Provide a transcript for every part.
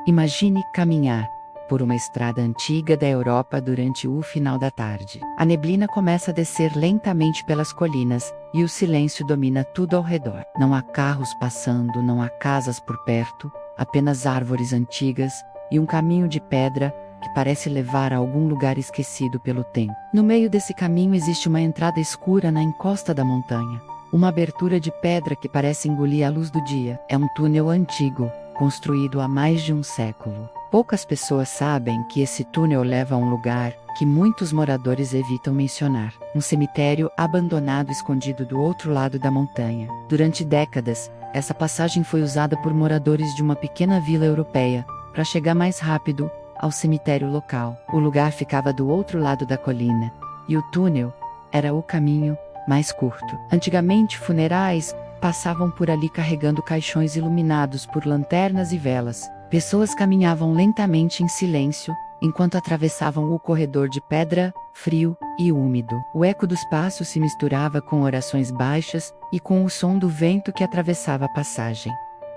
Imagine caminhar por uma estrada antiga da Europa durante o final da tarde. A neblina começa a descer lentamente pelas colinas e o silêncio domina tudo ao redor. Não há carros passando, não há casas por perto, apenas árvores antigas e um caminho de pedra que parece levar a algum lugar esquecido pelo tempo. No meio desse caminho existe uma entrada escura na encosta da montanha. Uma abertura de pedra que parece engolir a luz do dia. É um túnel antigo, construído há mais de um século. Poucas pessoas sabem que esse túnel leva a um lugar que muitos moradores evitam mencionar. Um cemitério abandonado escondido do outro lado da montanha. Durante décadas, essa passagem foi usada por moradores de uma pequena vila europeia para chegar mais rápido ao cemitério local. O lugar ficava do outro lado da colina, e o túnel era o caminho mais curto. Antigamente, funerais passavam por ali carregando caixões iluminados por lanternas e velas. Pessoas caminhavam lentamente em silêncio, enquanto atravessavam o corredor de pedra, frio e úmido. O eco dos passos se misturava com orações baixas e com o som do vento que atravessava a passagem.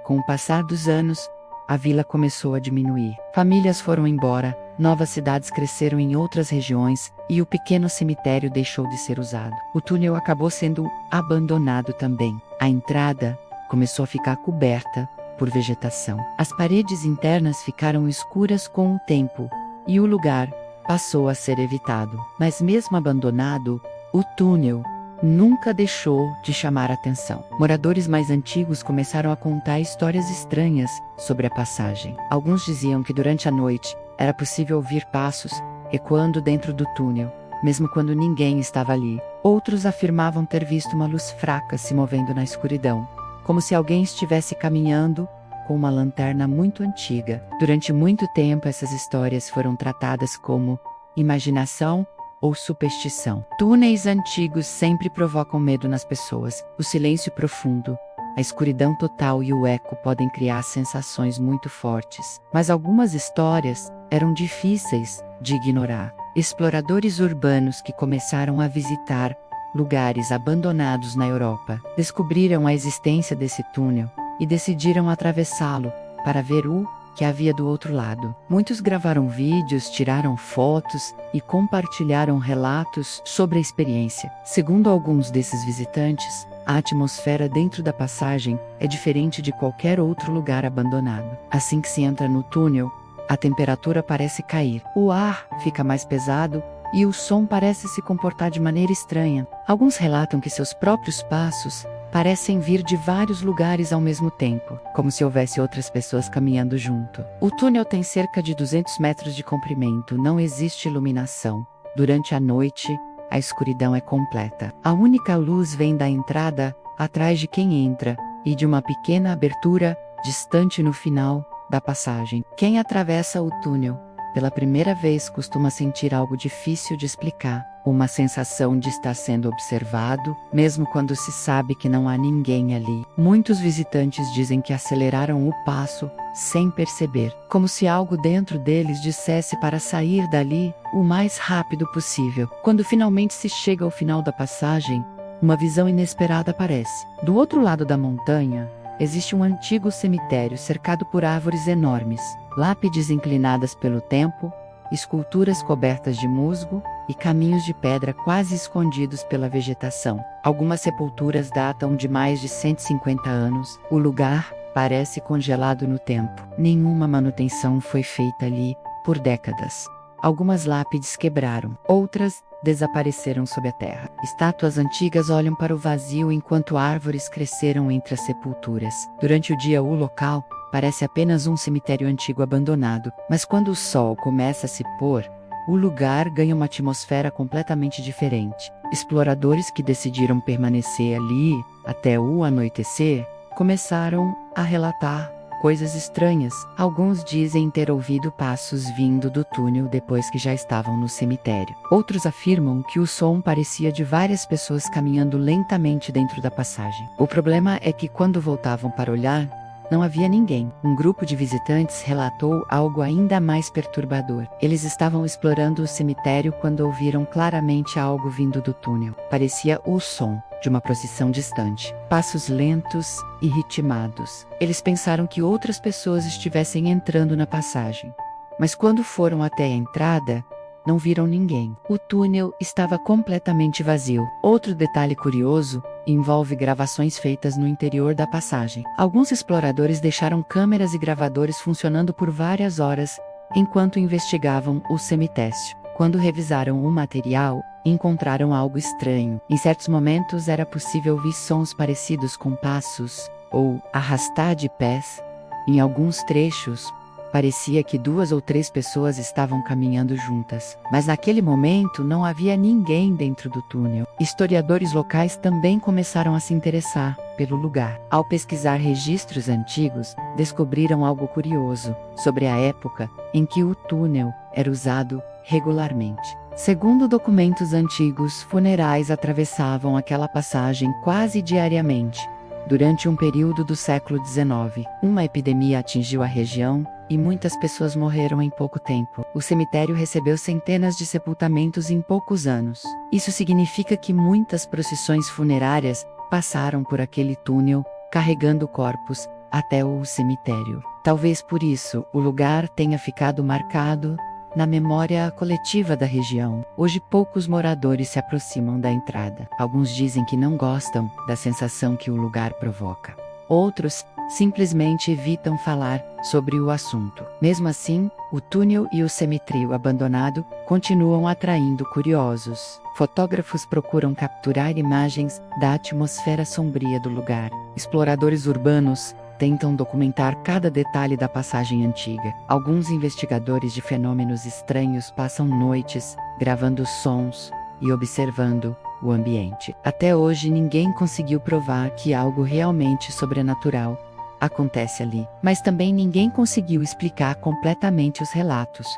Com o passar dos anos, a vila começou a diminuir. Famílias foram embora, novas cidades cresceram em outras regiões, e o pequeno cemitério deixou de ser usado. O túnel acabou sendo abandonado também. A entrada começou a ficar coberta por vegetação. As paredes internas ficaram escuras com o tempo, e o lugar passou a ser evitado. Mas mesmo abandonado, o túnel nunca deixou de chamar atenção. Moradores mais antigos começaram a contar histórias estranhas sobre a passagem. Alguns diziam que durante a noite era possível ouvir passos ecoando dentro do túnel, mesmo quando ninguém estava ali. Outros afirmavam ter visto uma luz fraca se movendo na escuridão, como se alguém estivesse caminhando com uma lanterna muito antiga. Durante muito tempo, essas histórias foram tratadas como imaginação ou superstição. Túneis antigos sempre provocam medo nas pessoas. O silêncio profundo, a escuridão total e o eco podem criar sensações muito fortes. Mas algumas histórias eram difíceis de ignorar. Exploradores urbanos que começaram a visitar lugares abandonados na Europa descobriram a existência desse túnel e decidiram atravessá-lo para ver o que havia do outro lado. Muitos gravaram vídeos, tiraram fotos e compartilharam relatos sobre a experiência. Segundo alguns desses visitantes, a atmosfera dentro da passagem é diferente de qualquer outro lugar abandonado. Assim que se entra no túnel, a temperatura parece cair, o ar fica mais pesado e o som parece se comportar de maneira estranha. Alguns relatam que seus próprios passos parecem vir de vários lugares ao mesmo tempo, como se houvesse outras pessoas caminhando junto. O túnel tem cerca de 200 metros de comprimento, não existe iluminação. Durante a noite, a escuridão é completa. A única luz vem da entrada, atrás de quem entra, e de uma pequena abertura distante no final da passagem. Quem atravessa o túnel pela primeira vez costuma sentir algo difícil de explicar, uma sensação de estar sendo observado, mesmo quando se sabe que não há ninguém ali. Muitos visitantes dizem que aceleraram o passo sem perceber, como se algo dentro deles dissesse para sair dali o mais rápido possível. Quando finalmente se chega ao final da passagem, uma visão inesperada aparece. Do outro lado da montanha, existe um antigo cemitério cercado por árvores enormes, lápides inclinadas pelo tempo, esculturas cobertas de musgo e caminhos de pedra quase escondidos pela vegetação. Algumas sepulturas datam de mais de 150 anos. O lugar parece congelado no tempo. Nenhuma manutenção foi feita ali por décadas. Algumas lápides quebraram, outras desapareceram sob a terra. Estátuas antigas olham para o vazio enquanto árvores cresceram entre as sepulturas. Durante o dia, o local parece apenas um cemitério antigo abandonado, mas quando o sol começa a se pôr, o lugar ganha uma atmosfera completamente diferente. Exploradores que decidiram permanecer ali até o anoitecer começaram a relatar coisas estranhas. Alguns dizem ter ouvido passos vindo do túnel depois que já estavam no cemitério. Outros afirmam que o som parecia de várias pessoas caminhando lentamente dentro da passagem. O problema é que quando voltavam para olhar, não havia ninguém. Um grupo de visitantes relatou algo ainda mais perturbador. Eles estavam explorando o cemitério quando ouviram claramente algo vindo do túnel. Parecia o som de uma procissão distante. Passos lentos e ritmados. Eles pensaram que outras pessoas estivessem entrando na passagem. Mas quando foram até a entrada, não viram ninguém. O túnel estava completamente vazio. Outro detalhe curioso envolve gravações feitas no interior da passagem. Alguns exploradores deixaram câmeras e gravadores funcionando por várias horas enquanto investigavam o cemitério. Quando revisaram o material, encontraram algo estranho. Em certos momentos era possível ouvir sons parecidos com passos ou arrastar de pés. Em alguns trechos, parecia que 2 ou 3 pessoas estavam caminhando juntas, mas naquele momento não havia ninguém dentro do túnel. Historiadores locais também começaram a se interessar pelo lugar. Ao pesquisar registros antigos, descobriram algo curioso sobre a época em que o túnel era usado regularmente. Segundo documentos antigos, funerais atravessavam aquela passagem quase diariamente. Durante um período do século XIX, uma epidemia atingiu a região e muitas pessoas morreram em pouco tempo. O cemitério recebeu centenas de sepultamentos em poucos anos. Isso significa que muitas procissões funerárias passaram por aquele túnel, carregando corpos até o cemitério. Talvez por isso o lugar tenha ficado marcado na memória coletiva da região. Hoje poucos moradores se aproximam da entrada. Alguns dizem que não gostam da sensação que o lugar provoca. Outros simplesmente evitam falar sobre o assunto. Mesmo assim, o túnel e o cemitério abandonado continuam atraindo curiosos. Fotógrafos procuram capturar imagens da atmosfera sombria do lugar. Exploradores urbanos tentam documentar cada detalhe da passagem antiga. Alguns investigadores de fenômenos estranhos passam noites gravando sons e observando o ambiente. Até hoje ninguém conseguiu provar que algo realmente sobrenatural acontece ali, mas também ninguém conseguiu explicar completamente os relatos.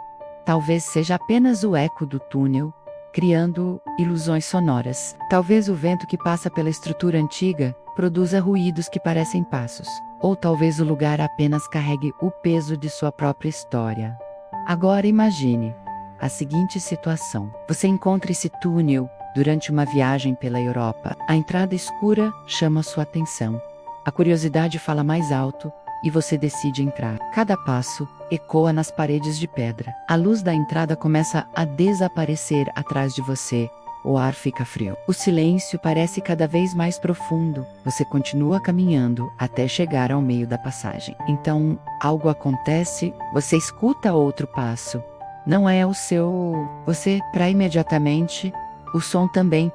Talvez seja apenas o eco do túnel, criando ilusões sonoras. Talvez o vento que passa pela estrutura antiga produza ruídos que parecem passos. Ou talvez o lugar apenas carregue o peso de sua própria história. Agora imagine a seguinte situação. Você encontra esse túnel durante uma viagem pela Europa. A entrada escura chama sua atenção. A curiosidade fala mais alto e você decide entrar. Cada passo ecoa nas paredes de pedra. A luz da entrada começa a desaparecer atrás de você. O ar fica frio. O silêncio parece cada vez mais profundo. Você continua caminhando até chegar ao meio da passagem. Então, algo acontece, você escuta outro passo. Não é o seu... Você, imediatamente, o som também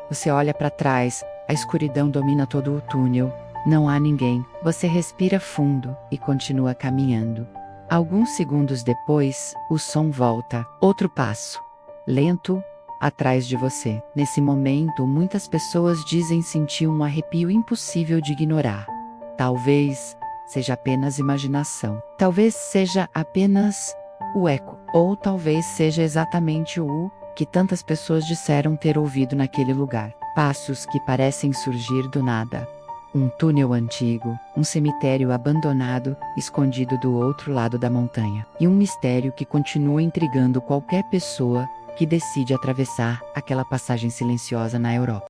Você olha para trás, a escuridão domina todo o túnel. Não há ninguém. Você respira fundo e continua caminhando. Alguns segundos depois, o som volta. Outro passo. Lento, atrás de você. Nesse momento, muitas pessoas dizem sentir um arrepio impossível de ignorar. Talvez seja apenas imaginação. Talvez seja apenas o eco. Ou talvez seja exatamente o que tantas pessoas disseram ter ouvido naquele lugar. Passos que parecem surgir do nada. Um túnel antigo, um cemitério abandonado, escondido do outro lado da montanha. E um mistério que continua intrigando qualquer pessoa que decide atravessar aquela passagem silenciosa na Europa.